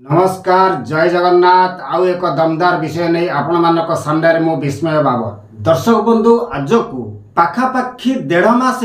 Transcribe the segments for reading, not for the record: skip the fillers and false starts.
नमस्कार जय जगन्नाथ आउ एक दमदार विषय नहीं आपण मानक सामने मु विस्मय बाबर दर्शक बंधु आज को पाखापाखि 1.5 मास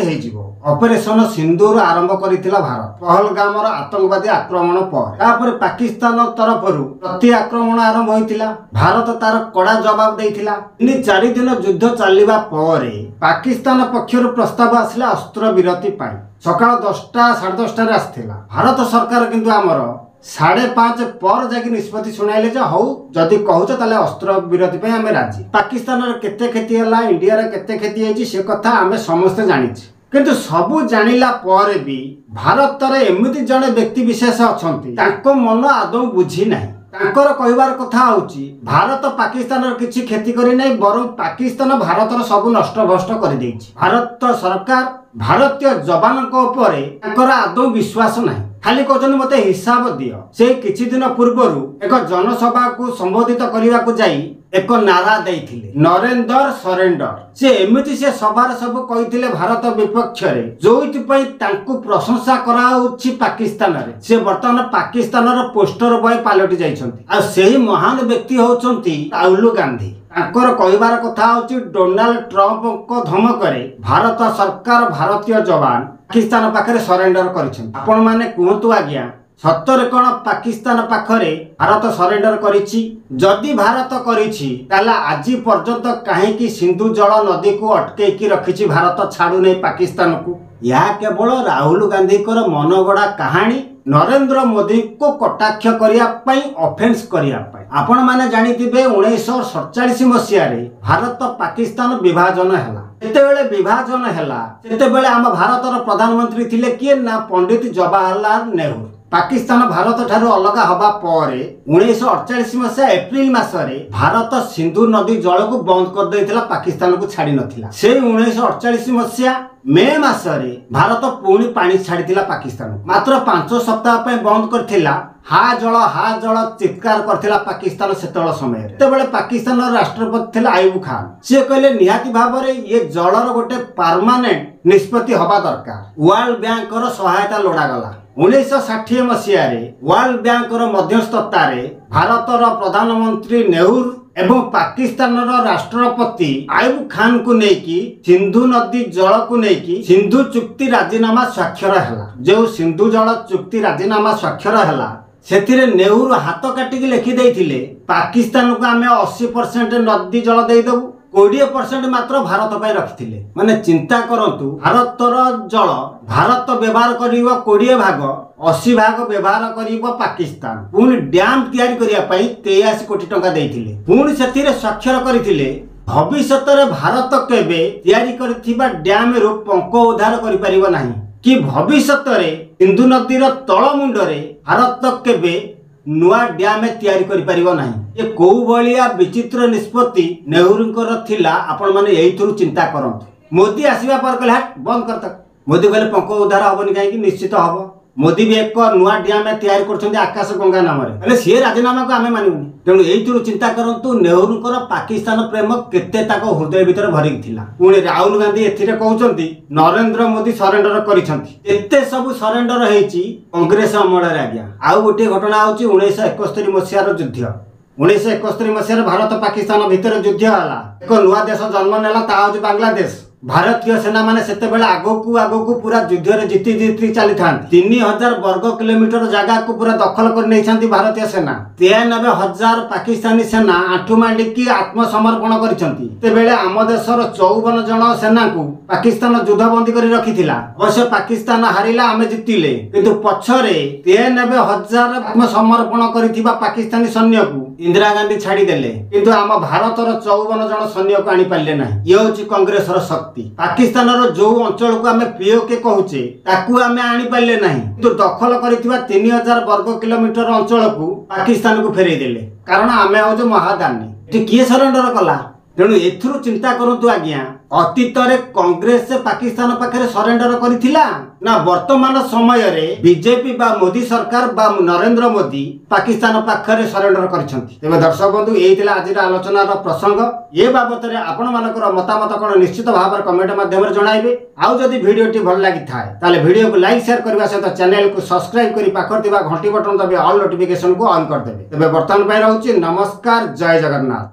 ऑपरेशन सिंदूर आरंभ करथिला भारत पहलगाम आतंकवादी आक्रमण पर पाकिस्तान तरफ प्रति आक्रमण आरंभ होइथिला। भारत तार कड़ा जवाब देइथिला। 3-4 दिन युद्ध चलिबा पर पाकिस्तान पक्षर प्रस्ताव आसिला अस्त्र विरति पाई सकाळ 10टा 10:30 आसिथिला। भारत सरकार किंतु आमर 5:30 पर जाकि निष्पत्ति सुनाइले जे हौ जदि कहूच ताले अस्त्र विरति पे आमे राजी। पाकिस्तान केते क्षति हला इंडिया रे केते क्षति हेची से कथा आमे समस्त जानिछि किंतु सबु जानिला पर भी भारत रे एमिति जने व्यक्ति विशेष अछंती ताको मन आदौ बुझी नाही। तांकर कहिबार कथा होची भारत पाकिस्तान रे किछि क्षति करि नै बरं पाकिस्तान भारत रे सब नष्ट भ्रष्ट करि दैछि। भारत सरकार भारतीय जवान को ऊपर तांकर आदौ विश्वास नाही। खाली कहते मते हिसाब दियो। से किछि दिन पूर्व एक जनसभा को संबोधित करने को जाई एक नारा देइथिले नरेंद्र सरेंडर। से एमिति से सभार सब कहिथिले भारत विपक्ष रे जोइति पई तांकु प्रशंसा कराउछि पाकिस्तान रे। से वर्तमान पाकिस्तान रो पोस्टर बॉय पालटी जाइछंती। आ सेही महान व्यक्ति होचंती राहुल गांधी। तांकर कहिबार कथा होछि डोनाल्ड ट्रम्प को धमकरे भारत सरकार भारतीय जवान पाकिस्तान पाखरे सरेंडर करिछन। आपण माने कहतु आज्ञा सत्तर कोन पाकिस्तान पाखरे भारत सरेंडर करिछि? जदि भारत करिछि ताला आज पर्यंत काहे कि सिंधु जल नदी को अटके की रखिछि भारत छाडू नै पाकिस्तान को? यह केवल राहुल गांधी को मनगड़ा कहानी नरेंद्र मोदी को कटाक्ष करिया पई ऑफेंस करिया पई। आपण माने जानिथिबे 1947 मसिया रे भारत पाकिस्तान विभाजन हैला। जेतेबेले विभाजन हैला सेतेबेले हम भारतर प्रधानमंत्री थिले किए ना पंडित जवाहरलाल नेहरू। पाकिस्तान भारत ठारू अलग हवा पर 1948 मसिया एप्रिल मासरे भारत सिंधु नदी जल को बंद कर देथिला पाकिस्तान को छाड़ी नथिला। से 1948 मसिया मे मासरे भारत पुणी पानी छाड़ीथिला पाकिस्तान मात्र 5 सप्ताह पे बंद करथिला। हा जल चित्कार करथिला पाकिस्तान सेतळ समय। तेबेले पाकिस्तान राष्ट्रपति थिला आयुब खान। से कहले निहाती भाबरे ये जलर गोटे परमानेंट निष्पत्ति हवा दरकार। वर्ल्ड बैंक रो सहायता लोडा गला। 1960 मसिया रे वर्ल्ड बैंक रो मध्यस्थता रे भारतर प्रधानमंत्री नेहरू एवं पाकिस्तान राष्ट्रपति आयुब खान को लेकी सिंधु नदी जल को लेकी सिंधु चुक्ति राजीनामा स्वाक्षर हैला। जो सिंधु जल चुक्ति राजीनामा स्वाक्षर हैला सेथिरे नेहरू हाथ काटिक लिखि देइथिले पाकिस्तान को आमे 80% नदी जल देई देबु 20% मात्र भारत पाई रखिथिले। माने चिंता करंतु भारतर जल भारत व्यवहार करिवो 20 भाग 80 भाग व्यवहार करिवो पाकिस्तान। पुणी डैम तैयारी करिया पई 83 कोटी टंका देइथिले। पुणी सेथिरे स्वाक्षर करिथिले भविष्यत रे भारत केबे तैयारी करथिबा डैम रो पंक उद्धार करि परिबो नाही कि भविष्यत रे सिंधु नदी रो तळ मुंडरे भारत केबे नुआ डैम तैयारी करि परिबो नाही। ये को बलिया विचित्र निष्पत्ति नेहरूंकर थिला। आपण माने एइथुरु चिंता करंतु। मोदी आसीबा पर कहले हट बंद करता। मोदी कहले पंक उद्धार हबनी काहे कि निश्चित हबो। मोदी भी एक नुआ डैम तैयारी करछन्ती आकाश गंगा नाम रे। कहले से राजीनामा को आमे मानिबुनी। तेणु एइथुरु चिंता करंतु नेहरूंकर पाकिस्तान प्रेम केते ताको हृदय भीतर भरि थिला। पुणी राहुल गांधी एथिरे कहउछन्ती नरेंद्र मोदी सरेंडर करिछन्ती। एते सब सरेंडर हेची कांग्रेस अमल रे आज्ञा। आउ गोटे घटना होची 1971 मसिया रो युद्ध। 1971 मसिया भारत पाकिस्तान भीतर युद्ध हला। एक नुआ देश जन्म नेला ता होची बांग्लादेश। भारतीय सेना माने सेते बेले आगो को पूरा युद्ध रे जीती चली था। 3000 वर्ग किलोमीटर जगह को पूरा दखल कर नै छांती भारतीय सेना। 93,000 पाकिस्तानी सेना आठु मांडिकी आत्मसमर्पण करिसंती। ते बेले आम देशर 54 जन सेना को पाकिस्तान युद्धबंदी करी रखिथिला। अवश्य पाकिस्तान हारिला आमे जितिले किंतु पछरे 93,000 आत्मसमर्पण करिथिबा पाकिस्तानी सैन्य को इंदिरा गांधी छाड़ी देले किंतु आम भारतर 54 जन सैन्य को आनी पाले नाही। ये होची कांग्रेस रो शक्ति। पाकिस्तान रो जो अंचल को आमे पीओके कहूचे ताकू आमे आनी पाले नाही किंतु दखल करिथिबा 3000 वर्ग किलोमीटर अंचल को पाकिस्तान को फेरै देले कारण आमे हो जो महादानी। एठी किए सरेंडर कला? तेणु एथुरु चिंता करंतु आज्ञा ଅତୀତରେ କଂଗ୍ରେସ ପାକିସ୍ତାନ ପାଖରେ ସରେଣ୍ଡର କରିଥିଲା ନା ବର୍ତ୍ତମାନ ସମୟରେ ବିଜେପି ବା ମୋଦି ସରକାର ବା ନରେନ୍ଦ୍ର ମୋଦି ପାକିସ୍ତାନ ପାଖରେ ସରେଣ୍ଡର କରିଛନ୍ତି? ତେବେ ଦର୍ଶକ ବନ୍ଧୁ ଏଇ ଥିଲା ଆଜିର ଆଲୋଚନାର ପ୍ରସଙ୍ଗ। ଏ ବାବଦରେ ଆପଣମାନଙ୍କର ମତାମତ କ'ଣ ନିଶ୍ଚିତ ଭାବରେ କମେଣ୍ଟ ମାଧ୍ୟମରେ ଜଣାଇବେ। ଆଉ ଯଦି ଭିଡ଼ିଓଟି ଭଲ ଲାଗିଥାଏ ତାହେଲେ ଭିଡ଼ିଓକୁ ଲାଇକ୍ ସେୟାର କରିବା ସହିତ ଚ୍ୟାନେଲକୁ ସବସ୍କ୍ରାଇବ କରି ପାଖରେ ଥିବା ଘଣ୍ଟି ବଟନ ଦବାଇ ଅଲ୍ ନୋଟିଫିକେସନକୁ ଅନ୍ କରିଦେବେ। ତେବେ ବର୍ତ୍ତମାନ ପାଇଁ ରହୁଛି ନମସ୍କାର, ଜୟ ଜଗନ୍ନାଥ।